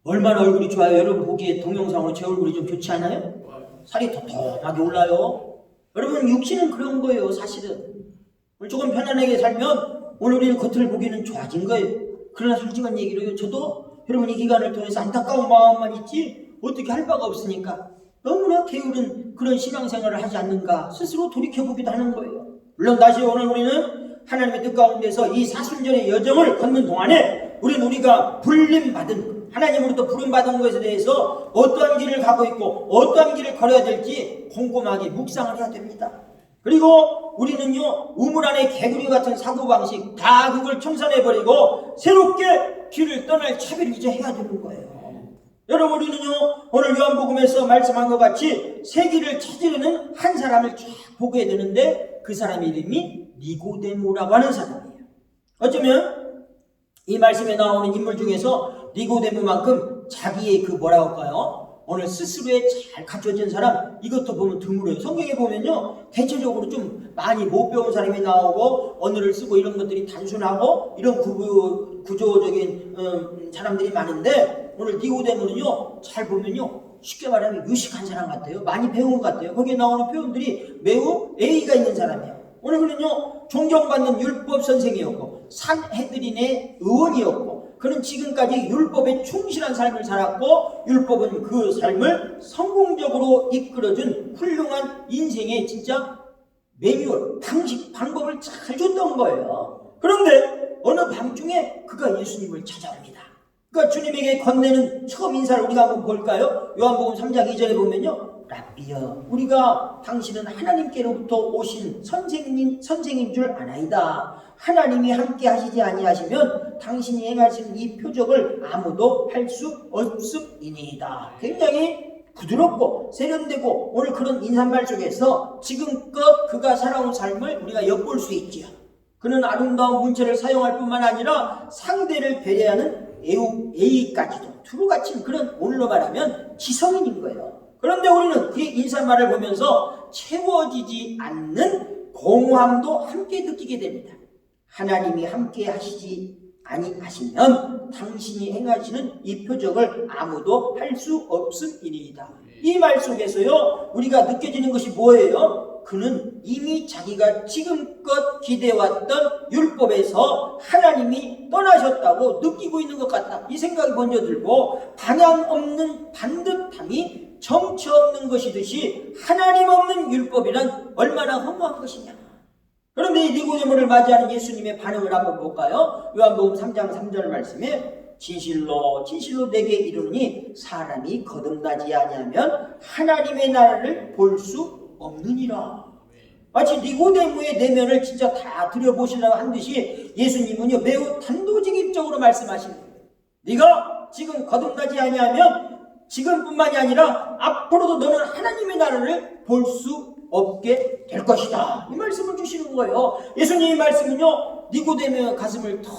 얼마나 얼굴이 좋아요? 여러분 보기에 동영상으로 제 얼굴이 좀 좋지 않아요? 살이 톡톡하게 올라요. 여러분 육신은 그런 거예요. 사실은 오늘 조금 편안하게 살면 오늘 우리는 겉을 보기에는 좋아진 거예요. 그러나 솔직한 얘기로요, 저도 여러분 이 기간을 통해서 안타까운 마음만 있지 어떻게 할 바가 없으니까 너무나 게으른 그런 신앙생활을 하지 않는가 스스로 돌이켜보기도 하는 거예요. 물론 다시 오늘 우리는 하나님의 뜻 가운데서 이 사순절의 여정을 걷는 동안에 우리가 불림받은 하나님으로부터 부름받은 것에 대해서 어떠한 길을 가고 있고 어떠한 길을 걸어야 될지 꼼꼼하게 묵상을 해야 됩니다. 그리고 우리는요, 우물 안에 개구리 같은 사고방식 다 그걸 청산해버리고 새롭게 길을 떠날 차비를 이제 해야 되는 거예요. 여러분 우리는요, 오늘 요한복음에서 말씀한 것 같이 새 길을 찾으려는 한 사람을 쫙 보게 되는데 그 사람 이름이 니고데모라고 하는 사람이에요. 어쩌면 이 말씀에 나오는 인물 중에서 니고데모만큼 자기의 그 뭐라고 할까요? 오늘 스스로에 잘 갖춰진 사람, 이것도 보면 드물어요. 성경에 보면요, 대체적으로 좀 많이 못 배운 사람이 나오고 언어를 쓰고 이런 것들이 단순하고 이런 구조적인 사람들이 많은데 오늘 니고데모는요, 잘 보면요, 쉽게 말하면 유식한 사람 같아요. 많이 배운 것 같아요. 거기에 나오는 표현들이 매우 예의가 있는 사람이에요. 오늘 그는요, 존경받는 율법 선생이었고 산헤드린의 의원이었고 그는 지금까지 율법에 충실한 삶을 살았고 율법은 그 삶을 성공적으로 이끌어준 훌륭한 인생의 진짜 매뉴얼, 방식, 방법을 잘 줬던 거예요. 그런데 어느 밤중에 그가 예수님을 찾아옵니다. 그러니까 주님에게 건네는 처음 인사를 우리가 한번 볼까요? 요한복음 3장 2절에 보면요, 랍비여, 우리가 당신은 하나님께로부터 오신 선생인 줄 아나이다. 하나님이 함께 하시지 아니하시면 당신이 행하시는 이 표적을 아무도 할 수 없음이니이다. 굉장히 부드럽고 세련되고 오늘 그런 인사말 속에서 지금껏 그가 살아온 삶을 우리가 엿볼 수 있지요. 그는 아름다운 문체를 사용할 뿐만 아니라 상대를 배려하는 예의까지도 두루 갖춘 그런 오늘로 말하면 지성인인 거예요. 그런데 우리는 그의 인사말을 보면서 채워지지 않는 공허함도 함께 느끼게 됩니다. 하나님이 함께 하시지 아니하시면 당신이 행하시는 이 표적을 아무도 할 수 없음이니이다. 이 말 속에서요, 우리가 느껴지는 것이 뭐예요? 그는 이미 자기가 지금껏 기대왔던 율법에서 하나님이 떠나셨다고 느끼고 있는 것 같다. 이 생각이 먼저 들고 방향 없는 반듯함이 정처 없는 것이듯이 하나님 없는 율법이란 얼마나 허무한 것이냐. 그런데 이 니고데모를 맞이하는 예수님의 반응을 한번 볼까요? 요한복음 3장 3절 말씀에 진실로 진실로 내게 이르노니 사람이 거듭나지 아니하면 하나님의 나라를 볼 수 없느니라. 마치 니고데모의 내면을 진짜 다 들여보시려고 한 듯이 예수님은요, 매우 단도직입적으로 말씀하시는 거예요. 네가 지금 거듭나지 아니하면 지금뿐만이 아니라 앞으로도 너는 하나님의 나라를 볼 수 없게 될 것이다. 이 말씀을 주시는 거예요. 예수님의 말씀은요, 니고데모의 가슴을 더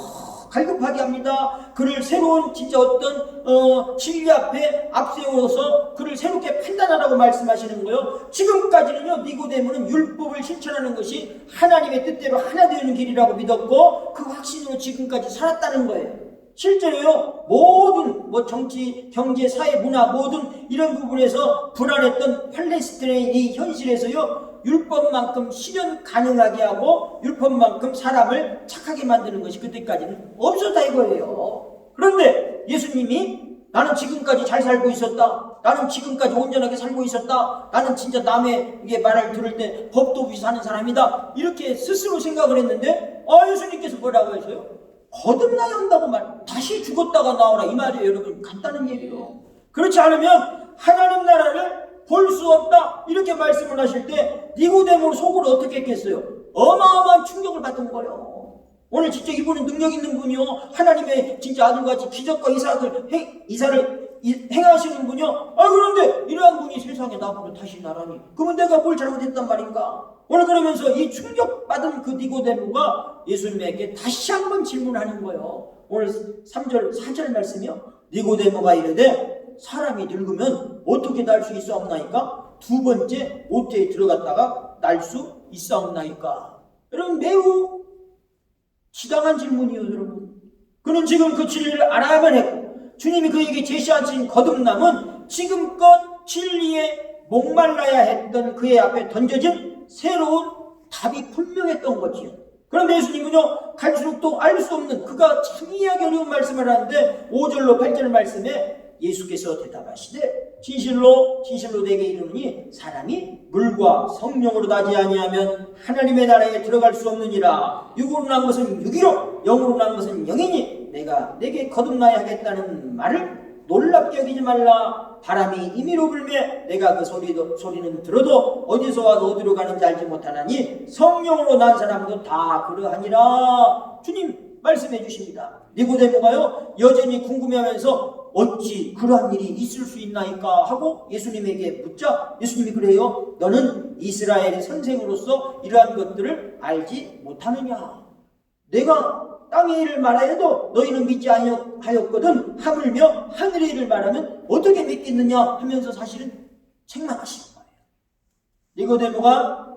갈급하게 합니다. 그를 새로운 진짜 어떤 진리 앞에 앞세워서 그를 새롭게 판단하라고 말씀하시는 거예요. 지금까지는요, 니고데모는 율법을 실천하는 것이 하나님의 뜻대로 하나 되는 길이라고 믿었고 그 확신으로 지금까지 살았다는 거예요. 실제로요, 모든 정치, 경제, 사회, 문화 모든 이런 부분에서 불안했던 팔레스타인의 이 현실에서요, 율법만큼 실현 가능하게 하고 율법만큼 사람을 착하게 만드는 것이 그때까지는 없었다 이거예요. 그런데 예수님이 나는 지금까지 잘 살고 있었다. 나는 지금까지 온전하게 살고 있었다. 나는 진짜 남의 말을 들을 때 법도 없이 사는 사람이다. 이렇게 스스로 생각을 했는데 예수님께서 뭐라고 하셔요? 거듭나야 한다고 다시 죽었다가 나오라 이 말이에요. 여러분 간단한 얘기로. 그렇지 않으면 하나님 나라를 볼 수 없다 이렇게 말씀을 하실 때 니고데모 속으로 어떻게 했겠어요? 어마어마한 충격을 받은 거예요. 오늘 진짜 이분은 능력 있는 분이요, 하나님의 진짜 아들같이 기적과 이사를 행하시는 분이요. 그런데 이러한 분이 세상에 나보고 다시 나라니 그러면 내가 뭘 잘못했단 말인가? 오늘 그러면서 이 충격받은 그 니고데모가 예수님에게 다시 한번 질문하는 거예요. 오늘 3절 4절 말씀이요. 니고데모가 이르되 사람이 늙으면 어떻게 날 수 있사옵나이까? 두 번째 모태에 들어갔다가 날 수 있사옵나이까? 여러분 매우 지당한 질문이에요. 여러분 그는 지금 그 진리를 알아야만 했고 주님이 그에게 제시하신 거듭남은 지금껏 진리에 목말라야 했던 그의 앞에 던져진 새로운 답이 분명했던 거지요. 그런데 예수님은요, 갈수록 또 알 수 없는 그가 참 이해하기 어려운 말씀을 하는데 5절로 8절 말씀에 예수께서 대답하시되 진실로 진실로 내게 이르노니 사람이 물과 성령으로 나지 아니하면 하나님의 나라에 들어갈 수 없느니라. 육으로 난 것은 육이요 영으로 난 것은 영이니 내가 내게 거듭나야 하겠다는 말을 놀랍게 여기지 말라. 바람이 임의로 불매 내가 그 소리는 들어도 어디서 와서 어디로 가는지 알지 못하나니 성령으로 난 사람도 다 그러하니라. 주님 말씀해 주십니다. 니고데모가요 여전히 궁금해하면서 어찌 그러한 일이 있을 수 있나이까 하고 예수님에게 묻자 예수님이 그래요. 너는 이스라엘의 선생으로서 이러한 것들을 알지 못하느냐. 내가 땅의 일을 말하여도 너희는 믿지 아니하였거든 하물며 하늘의 일을 말하면 어떻게 믿겠느냐 하면서 사실은 책망하시는 거예요. 니고데모가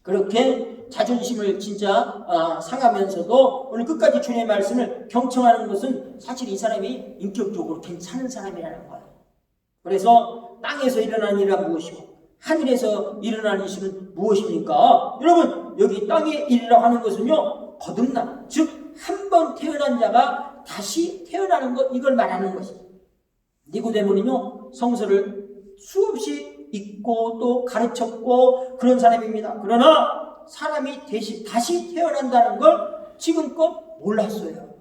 그렇게 자존심을 진짜 상하면서도 오늘 끝까지 주님의 말씀을 경청하는 것은 사실 이 사람이 인격적으로 괜찮은 사람이라는 거예요. 그래서 땅에서 일어나는 일은 무엇이고 하늘에서 일어나는 일은 무엇입니까? 여러분 여기 땅의 일이라고 하는 것은요 거듭남, 즉 한 번 태어난 자가 다시 태어나는 것, 이걸 말하는 것입니다. 니고데모는요 성서를 수없이 읽고 또 가르쳤고 그런 사람입니다. 그러나 사람이 다시 태어난다는 걸 지금껏 몰랐어요.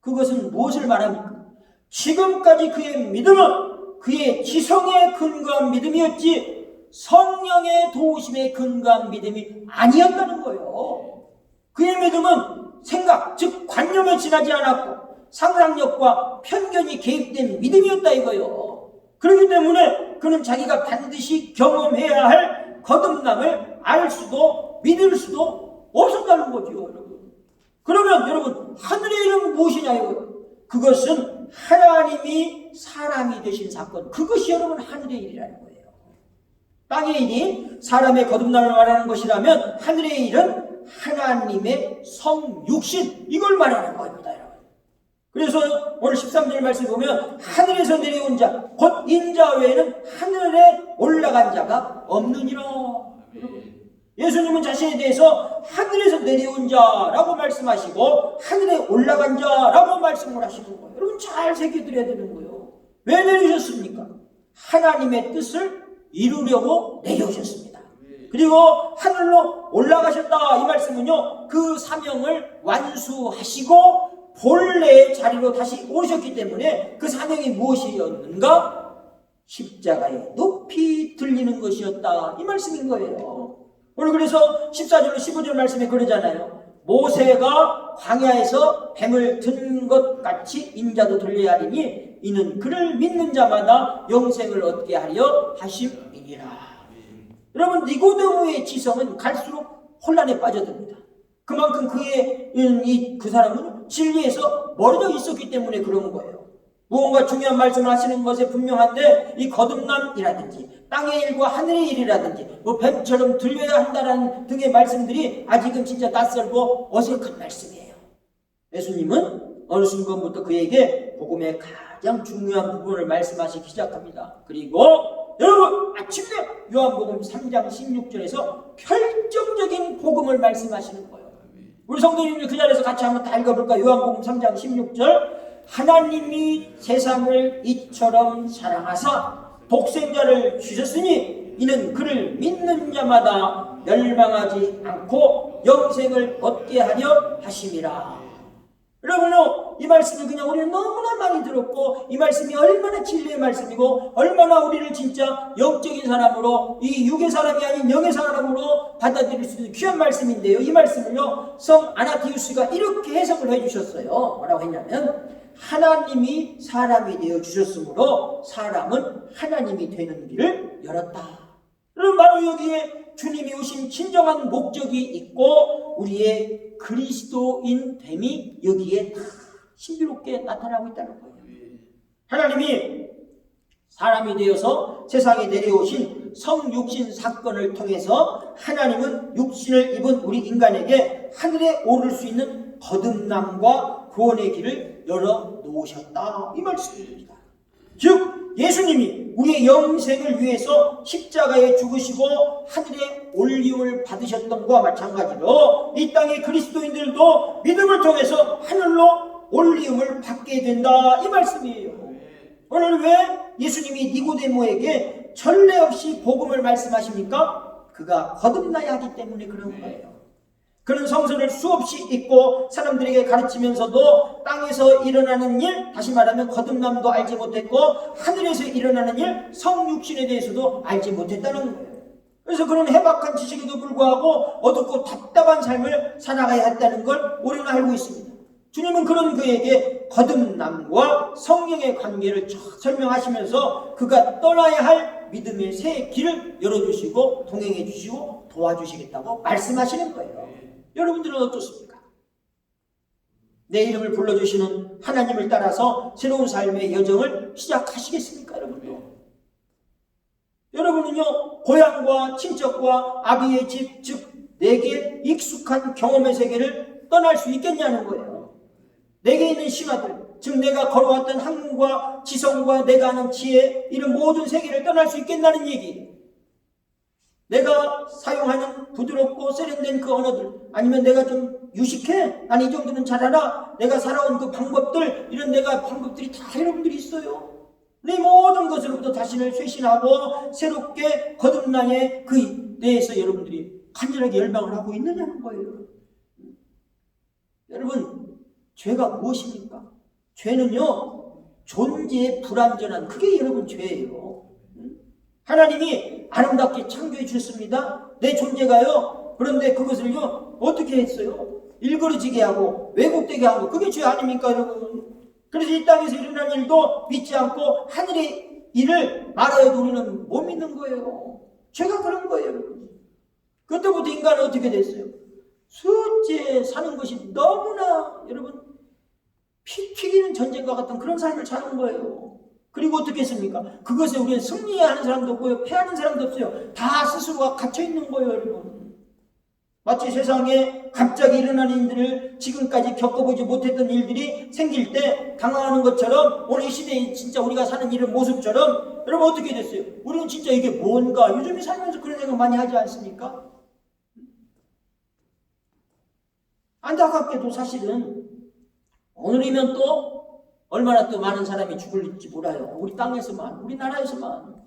그것은 무엇을 말합니까? 지금까지 그의 믿음은 그의 지성에 근거한 믿음이었지 성령의 도우심에 근거한 믿음이 아니었다는 거예요. 그의 믿음은 생각, 즉 관념에 지나지 않았고 상상력과 편견이 개입된 믿음이었다 이거예요. 그렇기 때문에 그는 자기가 반드시 경험해야 할 거듭남을 알 수도 믿을 수도 없었다는 거죠. 여러분. 그러면 여러분 하늘의 일은 무엇이냐 이거예요. 그것은 하나님이 사람이 되신 사건, 그것이 여러분 하늘의 일이라는 거예요. 땅의 일이 사람의 거듭남을 말하는 것이라면 하늘의 일은 하나님의 성육신, 이걸 말하는 겁니다. 여러분. 그래서 오늘 13절 말씀 보면 하늘에서 내려온 자 곧 인자 외에는 하늘에 올라간 자가 없느니라. 예수님은 자신에 대해서 하늘에서 내려온 자라고 말씀하시고 하늘에 올라간 자라고 말씀을 하시는 거예요. 여러분 잘 새겨드려야 되는 거예요. 왜 내려오셨습니까? 하나님의 뜻을 이루려고 내려오셨습니다. 그리고 하늘로 올라가셨다 이 말씀은요 그 사명을 완수하시고 본래의 자리로 다시 오셨기 때문에 그 사명이 무엇이었는가? 십자가에 높이 들리는 것이었다 이 말씀인 거예요. 오늘 그래서 14절로 15절 말씀에 그러잖아요. 모세가 광야에서 뱀을 든 것 같이 인자도 들려야 하리니 이는 그를 믿는 자마다 영생을 얻게 하려 하심이니라. 여러분 니고데모의 지성은 갈수록 혼란에 빠져듭니다. 그만큼 그 사람은 진리에서 멀어져 있었기 때문에 그런 거예요. 무언가 중요한 말씀을 하시는 것에 분명한데 이 거듭남이라든지 땅의 일과 하늘의 일이라든지 뱀처럼 들려야 한다는 등의 말씀들이 아직은 진짜 낯설고 어색한 말씀이에요. 예수님은 어느 순간부터 그에게 복음의 가장 중요한 부분을 말씀하시기 시작합니다. 그리고 여러분 아침에 요한복음 3장 16절에서 결정적인 복음을 말씀하시는 거예요. 우리 성도님들 그 자리에서 같이 한번 다 읽어볼까요? 요한복음 3장 16절 하나님이 세상을 이처럼 사랑하사 독생자를 주셨으니 이는 그를 믿는 자마다 멸망하지 않고 영생을 얻게 하려 하심이라. 여러분요 이 말씀을 그냥 우리는 너무나 많이 들었고 이 말씀이 얼마나 진리의 말씀이고 얼마나 우리를 진짜 영적인 사람으로 이 육의 사람이 아닌 영의 사람으로 받아들일 수 있는 귀한 말씀인데요. 이 말씀을요 성 아나티우스가 이렇게 해석을 해주셨어요. 뭐라고 했냐면 하나님이 사람이 되어 주셨으므로 사람은 하나님이 되는 길을 열었다. 그럼 바로 여기에 주님이 오신 진정한 목적이 있고 우리의 그리스도인 됨이 여기에 다 신비롭게 나타나고 있다는 거예요. 하나님이 사람이 되어서 세상에 내려오신 성육신 사건을 통해서 하나님은 육신을 입은 우리 인간에게 하늘에 오를 수 있는 거듭남과 구원의 길을 열어 놓으셨다 이 말씀입니다. 즉 예수님이 우리의 영생을 위해서 십자가에 죽으시고 하늘에 올림을 받으셨던 것과 마찬가지로 이 땅의 그리스도인들도 믿음을 통해서 하늘로 올림을 받게 된다 이 말씀이에요. 오늘 왜 예수님이 니고데모에게 전례 없이 복음을 말씀하십니까? 그가 거듭나야 하기 때문에 그런 거예요. 그는 성서를 수없이 읽고 사람들에게 가르치면서도 땅에서 일어나는 일, 다시 말하면 거듭남도 알지 못했고 하늘에서 일어나는 일, 성육신에 대해서도 알지 못했다는 거예요. 그래서 그런 해박한 지식에도 불구하고 어둡고 답답한 삶을 살아가야 했다는 걸 우리는 알고 있습니다. 주님은 그런 그에게 거듭남과 성령의 관계를 쭉 설명하시면서 그가 떠나야 할 믿음의 새 길을 열어주시고 동행해 주시고 도와주시겠다고 말씀하시는 거예요. 여러분들은 어떻습니까? 내 이름을 불러주시는 하나님을 따라서 새로운 삶의 여정을 시작하시겠습니까? 여러분은요 고향과 친척과 아비의 집, 즉 내게 익숙한 경험의 세계를 떠날 수 있겠냐는 거예요. 내게 있는 신화들, 즉 내가 걸어왔던 학문과 지성과 내가 아는 지혜, 이런 모든 세계를 떠날 수 있겠다는 얘기. 내가 사용하는 부드럽고 세련된 그 언어들, 아니면 내가 좀 유식해? 난 이 정도는 잘 알아. 내가 살아온 그 방법들, 이런 내가 방법들이 다 여러분들이 있어요. 내 모든 것으로부터 자신을 쇄신하고 새롭게 거듭나의 그 대해서 여러분들이 간절하게 열망을 하고 있느냐는 거예요. 여러분, 죄가 무엇입니까? 죄는요 존재의 불완전한, 그게 여러분 죄예요. 하나님이 아름답게 창조해 주셨습니다. 내 존재가요. 그런데 그것을요 어떻게 했어요? 일그러지게 하고 왜곡되게 하고, 그게 죄 아닙니까 여러분? 그래서 이 땅에서 일어난 일도 믿지 않고 하늘의 일을 말하여도 우리는 못 믿는 거예요. 죄가 그런 거예요 여러분. 그때부터 인간은 어떻게 됐어요? 숫째 사는 것이 너무나 여러분 피 튀기는 전쟁과 같은 그런 삶을 사는 거예요. 그리고 어떻게 했습니까? 그것에 우리는 승리하는 사람도 없고요, 패하는 사람도 없어요. 다 스스로가 갇혀있는 거예요 여러분. 마치 세상에 갑자기 일어나는 일들을 지금까지 겪어보지 못했던 일들이 생길 때 당황하는 것처럼 오늘 이 시대에 진짜 우리가 사는 이런 모습처럼 여러분 어떻게 됐어요? 우리는 진짜 이게 뭔가 요즘에 살면서 그런 생각 많이 하지 않습니까? 안타깝게도 사실은 오늘이면 또 얼마나 또 많은 사람이 죽을지 몰라요. 우리 땅에서만, 우리나라에서만.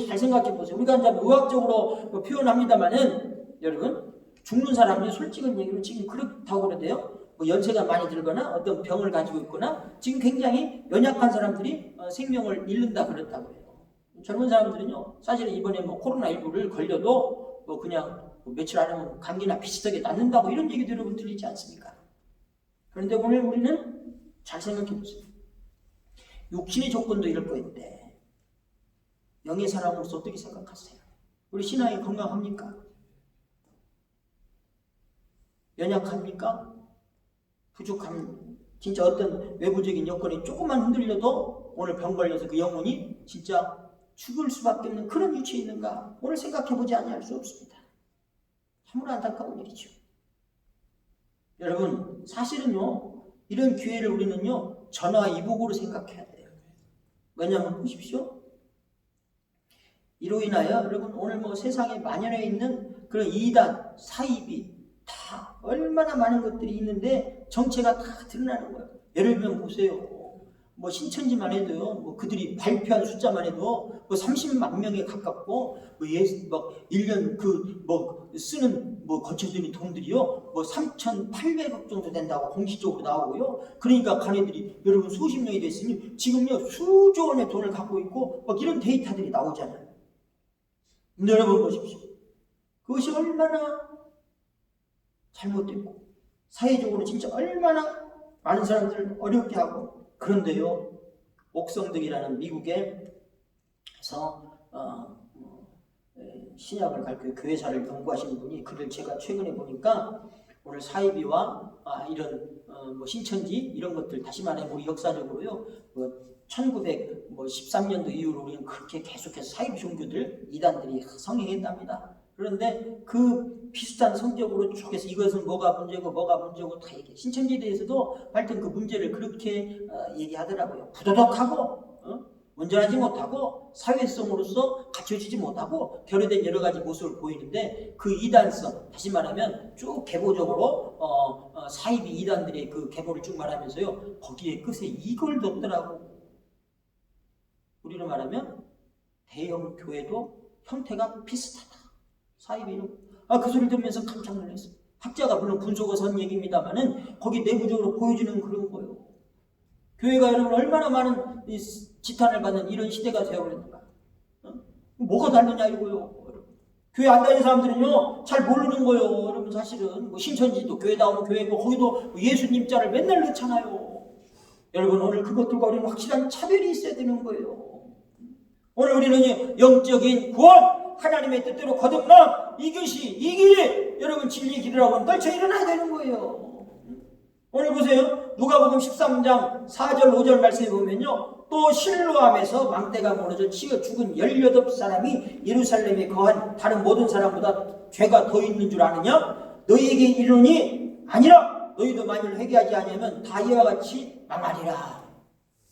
잘 생각해 보세요. 우리가 이제 의학적으로 표현합니다만은 여러분 죽는 사람이 솔직한 얘기로 지금 그렇다고 그러대요. 뭐 연세가 많이 들거나 어떤 병을 가지고 있거나 지금 굉장히 연약한 사람들이 생명을 잃는다 그랬다고 해요. 젊은 사람들은요 사실은 이번에 뭐 코로나19를 걸려도 뭐 그냥 뭐 며칠 안 하면 감기나 비슷하게 낫는다고 이런 얘기도 여러분 들리지 않습니까? 그런데 오늘 우리는 잘 생각해 보세요. 육신의 조건도 이럴 거인데 영의 사람으로서 어떻게 생각하세요? 우리 신앙이 건강합니까? 연약합니까? 부족함, 진짜 어떤 외부적인 여건이 조금만 흔들려도 오늘 병 걸려서 그 영혼이 진짜 죽을 수밖에 없는 그런 위치에 있는가? 오늘 생각해 보지 아니할 수 없습니다. 참으로 안타까운 일이죠. 여러분 사실은요 이런 기회를 우리는요 전화위복으로 생각해야 돼요. 왜냐하면 보십시오, 이로 인하여 여러분 오늘 뭐 세상에 만연해 있는 그런 이단, 사이비 다 얼마나 많은 것들이 있는데 정체가 다 드러나는 거예요. 예를 들면 보세요, 뭐 신천지만 해도요, 뭐 그들이 발표한 숫자만 해도 뭐 30만 명에 가깝고, 뭐 1년 뭐 쓰는 뭐 거쳐드는 돈들이요, 뭐 3,800억 정도 된다고 공식적으로 나오고요. 그러니까 가네들이 여러분 수십 년이 됐으니 지금요 수조 원의 돈을 갖고 있고 막 이런 데이터들이 나오잖아요. 근데 여러분 보십시오, 그것이 얼마나 잘못됐고 사회적으로 진짜 얼마나 많은 사람들을 어렵게 하고. 그런데요 옥성득이라는 미국에서 신약을 가르쳐 교회사를 연구하시는 분이 글을 제가 최근에 보니까 오늘 사이비와 이런 뭐 신천지 이런 것들, 다시 말해 우리 역사적으로요 뭐 1913년도 이후로 우리는 그렇게 계속해서 사이비 종교들 이단들이 성행했답니다. 그런데 그 비슷한 성격으로 쭉 해서 이것은 뭐가 문제고 다 얘기해. 신천지에 대해서도 하여튼 그 문제를 그렇게 얘기하더라고요. 부도덕하고 온전하지 못하고 사회성으로서 갖춰지지 못하고 결여된 여러 가지 모습을 보이는데 그 이단성, 다시 말하면 쭉 계보적으로 사이비 이단들의 그 계보를 쭉 말하면서요, 거기에 끝에 이걸 뒀더라고. 우리로 말하면 대형 교회도 형태가 비슷하다. 사이비로. 그 소리를 들으면서 깜짝 놀랐어요. 학자가 물론 분석을 선 얘기입니다만은 거기 내부적으로 보여주는 그런 거예요. 교회가 여러분 얼마나 많은 지탄을 받는 이런 시대가 되어버렸는가. 뭐가 다르냐 이거요. 교회 안 다니는 사람들은요 잘 모르는 거예요. 여러분 사실은 뭐 신천지도 교회 나오는 교회고 거기도 예수님 자를 맨날 넣잖아요. 여러분 오늘 그것들과 우리는 확실한 차별이 있어야 되는 거예요. 오늘 우리는 영적인 구원, 하나님의 뜻대로 거듭남, 이것이 이 길이 여러분 진리 길이라고 떨쳐 일어나야 되는 거예요. 오늘 보세요. 누가복음 13장 4절 5절 말씀에 보면요, 또 실로암에서 망대가 무너져 치어 죽은 18사람이 예루살렘에 거한 다른 모든 사람보다 죄가 더 있는 줄 아느냐? 너희에게 이르노니 아니라 너희도 만일 회개하지 아니하면 다 이와 같이 망하리라.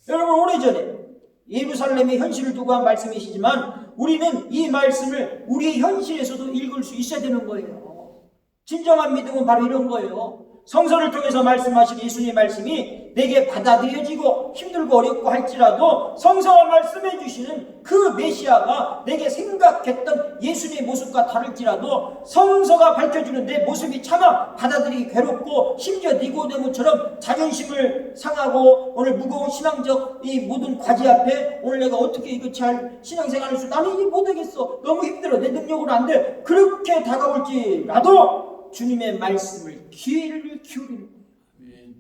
여러분 오래전에 예루살렘의 현실을 두고 한 말씀이시지만 우리는 이 말씀을 우리의 현실에서도 읽을 수 있어야 되는 거예요. 진정한 믿음은 바로 이런 거예요. 성서를 통해서 말씀하신 예수님의 말씀이 내게 받아들여지고 힘들고 어렵고 할지라도 성서가 말씀해 주시는 그 메시아가 내게 생각했던 예수님의 모습과 다를지라도 성서가 밝혀주는 내 모습이 차마 받아들이기 괴롭고 심지어 니고데모처럼 자존심을 상하고 오늘 무거운 신앙적 이 모든 과제 앞에 오늘 내가 어떻게 이거 잘 신앙생활할 수, 나는 이게 못하겠어, 너무 힘들어, 내 능력으로 안 돼, 그렇게 다가올지라도 주님의 말씀을 귀를 기울이는 거예요.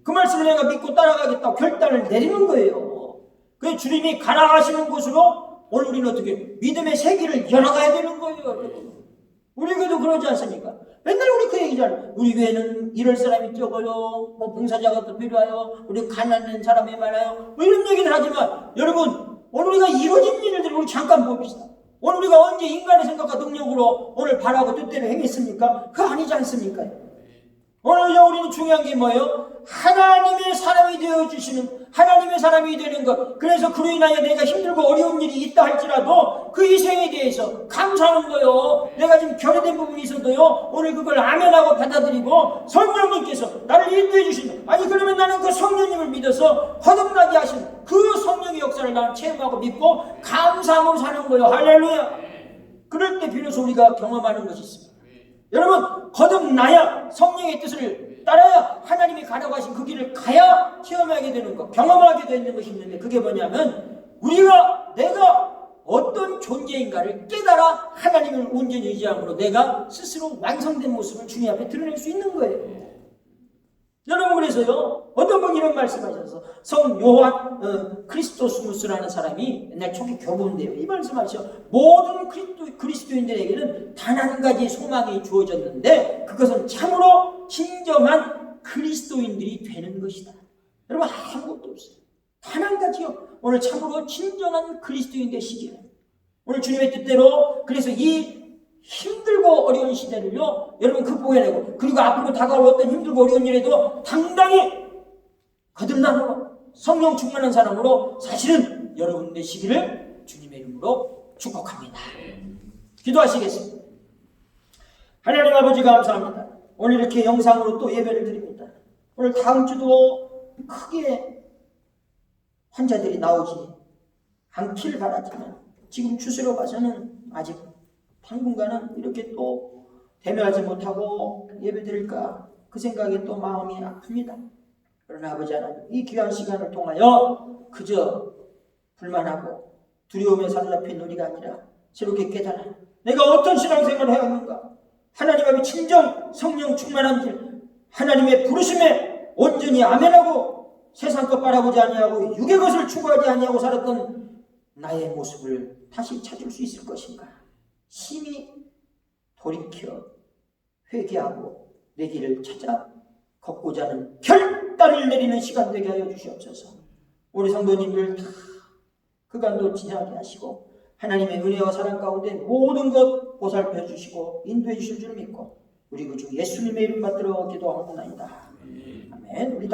그 말씀을 내가 믿고 따라가겠다고 결단을 내리는 거예요. 그 주님이 가라 하시는 곳으로 오늘 우리는 어떻게 믿음의 세계를 열어가야 되는 거예요. 우리 교회도 그러지 않습니까? 맨날 우리 그 얘기잖아요. 우리 교회는 이럴 사람이 적어요, 뭐 봉사자가 또 필요해요, 우리 가난한 사람이 많아요, 뭐 이런 얘기를 하지만 여러분 오늘 우리가 이루어진 일들을 우리 잠깐 봅시다. 오늘 우리가 언제 인간의 생각과 능력으로 오늘 바라고 뜻대로 행했습니까? 그거 아니지 않습니까? 오늘 우리는 중요한 게 뭐예요? 하나님의 사람이 되어주시는, 하나님의 사람이 되는 것. 그래서 그로 인하여 내가 힘들고 어려운 일이 있다 할지라도 그 희생에 대해서 감사하는 거예요. 내가 지금 결여된 부분이 있어도요, 오늘 그걸 아멘하고 받아들이고 성령님께서 나를 인도해 주시는, 아니 그러면 나는 그 성령님을 믿어서 거듭나게 하신 그 성령의 역사를 나는 체험하고 믿고 감사함으로 사는 거예요. 할렐루야. 그럴 때 비로소 우리가 경험하는 것이 있습니다. 여러분 거듭나야, 성령의 뜻을 따라야, 하나님이 가라고 하신 그 길을 가야 체험하게 되는 것, 경험하게 되는 것이 있는데 그게 뭐냐면 내가 어떤 존재인가를 깨달아 하나님을 온전히 의지함으로 내가 스스로 완성된 모습을 주님 앞에 드러낼 수 있는 거예요. 여러분 그래서요, 어떤 분이 이런 말씀하셔서 성 요한 크리스토스무스라는 사람이 옛날 초기 교부인데요, 이 말씀하셔. 모든 그리스도인들에게는 단 한 가지 소망이 주어졌는데 그것은 참으로 진정한 그리스도인들이 되는 것이다. 여러분 아무것도 없어요. 단 한 가지요. 오늘 참으로 진정한 그리스도인 되시기를 오늘 주님의 뜻대로, 그래서 이 힘들고 어려운 시대를요 여러분 극복해내고, 그리고 앞으로 다가올 어떤 힘들고 어려운 일에도 당당히 거듭남으로 성령 충만한 사람으로 사실은 여러분 되시기를 주님의 이름으로 축복합니다. 기도하시겠습니다. 하나님 아버지 감사합니다. 오늘 이렇게 영상으로 또 예배를 드립니다. 오늘 다음 주도 크게 환자들이 나오지 않기를 바라지만 지금 추세로 봐서는 아직 당분간은 이렇게 또 대면하지 못하고 예배 드릴까 그 생각에 또 마음이 아픕니다. 그러나 아버지 하나님, 이 귀한 시간을 통하여 그저 불만하고 두려움에 사로잡힌 우리가 아니라 새롭게 깨달아 내가 어떤 신앙생활을 해야 하는가, 하나님 앞에 진정 성령 충만한 길, 하나님의 부르심에 온전히 아멘하고 세상 것 바라보지 아니하고 육의 것을 추구하지 아니하고 살았던 나의 모습을 다시 찾을 수 있을 것인가, 심히 돌이켜 회개하고 내 길을 찾아 걷고자 하는 결단을 내리는 시간 되게 하여 주시옵소서. 우리 성도님들 다 그간도 지나게 하시고 하나님의 은혜와 사랑 가운데 모든 것 보살펴 주시고 인도해 주실 줄 믿고 우리 그 주 예수님의 이름 받들어 기도하옵나이다. 아멘. 우리 다